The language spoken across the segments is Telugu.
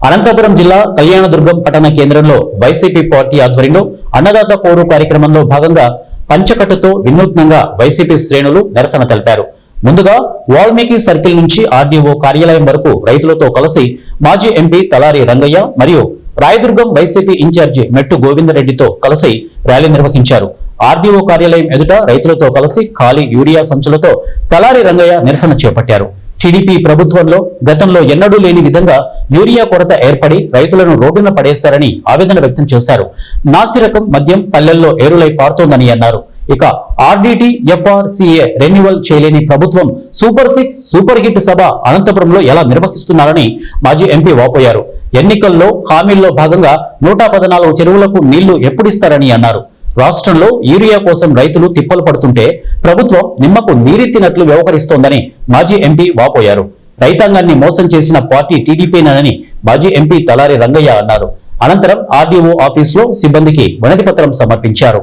అనంతపురం జిల్లా కళ్యాణదుర్గం పట్టణ కేంద్రంలో వైసీపీ పార్టీ ఆధ్వర్యంలో అన్నదాత పోరు కార్యక్రమంలో భాగంగా పంచకట్టుతో వినూత్నంగా వైసీపీ శ్రేణులు నిరసన తెలిపారు. ముందుగా వాల్మీకి సర్కిల్ నుంచి ఆర్డీఓ కార్యాలయం వరకు రైతులతో కలిసి మాజీ ఎంపీ తలారి రంగయ్య మరియు రాయదుర్గం వైసీపీ ఇన్ఛార్జి మెట్టు గోవిందరెడ్డితో కలిసి ర్యాలీ నిర్వహించారు. ఆర్డీఓ కార్యాలయం ఎదుట రైతులతో కలిసి ఖాళీ యూరియా సంచులతో తలారి రంగయ్య నిరసన చేపట్టారు. టీడీపీ ప్రభుత్వంలో గతంలో ఎన్నడూ లేని విధంగా యూరియా కొరత ఏర్పడి రైతులను రోడ్డున పడేశారని ఆవేదన వ్యక్తం చేశారు. నాసిరకం మద్యం పల్లెల్లో ఏరులై పారుతోందని అన్నారు. ఇక ఆర్డీటీ ఎఫ్ఆర్సీఏ రెన్యువల్ చేయలేని ప్రభుత్వం సూపర్ 6 సూపర్ హిట్ సభ అనంతపురంలో ఎలా నిర్వహిస్తున్నారని మాజీ ఎంపీ వాపోయారు. ఎన్నికల్లో హామీల్లో భాగంగా 114 చెరువులకు నీళ్లు ఎప్పుడిస్తారని అన్నారు. రాష్ట్రంలో యూరియా కోసం రైతులు తిప్పలు పడుతుంటే ప్రభుత్వం నిమ్మకు నీరెత్తినట్లు వ్యవహరిస్తోందని మాజీ ఎంపీ వాపోయారు. రైతాంగాన్ని మోసం చేసిన పార్టీ టీడీపీనని మాజీ ఎంపీ తలారి రంగయ్య అన్నారు. అనంతరం ఆర్డీఓ ఆఫీసులో సిబ్బందికి వినతి పత్రం సమర్పించారు.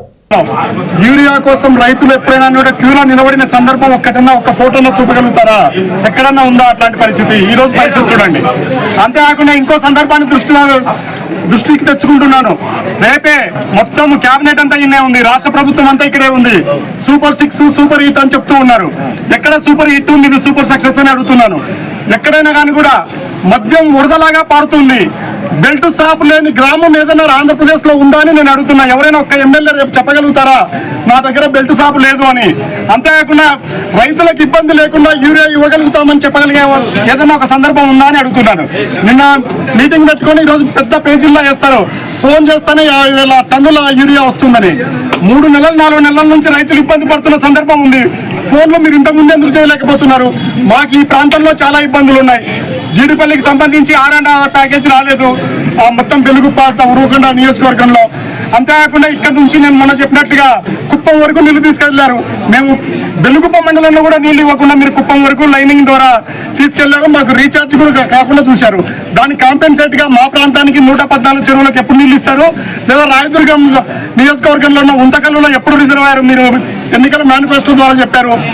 యూరియా కోసం రైతులు ఎప్పుడైనా క్యూలో నిలబడిన సందర్భం ఒక్క ఫోటోలో చూపగలుగుతారా? ఎక్కడన్నా ఉందా అట్లాంటి పరిస్థితి? ఈ రోజు పరిస్థితి చూడండి. అంతేకాకుండా ఇంకో సందర్భాన్ని దృష్టికి తెచ్చుకుంటున్నాను. రేపే మొత్తం కేబినెట్ అంతా ఇన్నే ఉంది, రాష్ట్ర ప్రభుత్వం అంతా ఇక్కడే ఉంది. సూపర్ 6 సూపర్ హిట్ అని చెప్తూ ఉన్నారు. ఎక్కడ సూపర్ హిట్ ఉంది? ఇది సూపర్ సక్సెస్ అని అడుగుతున్నాను. ఎక్కడైనా కానీ కూడా మద్యం వరదలాగా పారుతుంది. బెల్ట్ షాప్ లేని గ్రామం ఏదైనా ఆంధ్రప్రదేశ్ లో ఉందా అని నేను అడుగుతున్నా. ఎవరైనా ఒక్క ఎమ్మెల్యే రేపు చెప్పగలుగుతారా నా దగ్గర బెల్ట్ షాప్ లేదు అని? అంతేకాకుండా రైతులకు ఇబ్బంది లేకుండా యూరియా ఇవ్వగలుగుతామని చెప్పగలిగే ఏదైనా ఒక సందర్భం ఉందా అని అడుగుతున్నాను. నిన్న మీటింగ్ పెట్టుకొని ఈరోజు పెద్ద పేజీల్లో వేస్తారు. ఫోన్ చేస్తానే 50,000 టన్నుల యూరియా వస్తుందని. 3 నెలలు 4 నెలల నుంచి రైతులు ఇబ్బంది పడుతున్న సందర్భం ఉంది. ఫోన్లో మీరు ఇంతకుముందు ఎందుకు చేయలేకపోతున్నారు? మాకు ఈ ప్రాంతంలో చాలా ఇబ్బందులు ఉన్నాయి. జీడిపల్లికి సంబంధించి R&R ప్యాకేజ్ రాలేదు. మొత్తం వెలుగుప్ప ఉరువకొండ నియోజకవర్గంలో. అంతేకాకుండా ఇక్కడ నుంచి నేను మొన్న చెప్పినట్టుగా కుప్పం వరకు నీళ్లు తీసుకెళ్లారు. మేము వెలుగుప్ప మండలంలో కూడా నీళ్లు ఇవ్వకుండా మీరు కుప్పం వరకు లైనింగ్ ద్వారా తీసుకెళ్లారు. మాకు రీఛార్జ్ కూడా కాకుండా చూశారు. దానికి కాంపెన్సేట్ గా మా ప్రాంతానికి 114 చెరువులకు ఎప్పుడు నీళ్లు ఇస్తారు? లేదా రాయదుర్గం నియోజకవర్గంలో ఉన్న ఉంతకల్లులో ఎప్పుడు రిజర్వాయర్ మీరు ఎన్నికల మేనిఫెస్టో ద్వారా చెప్పారు?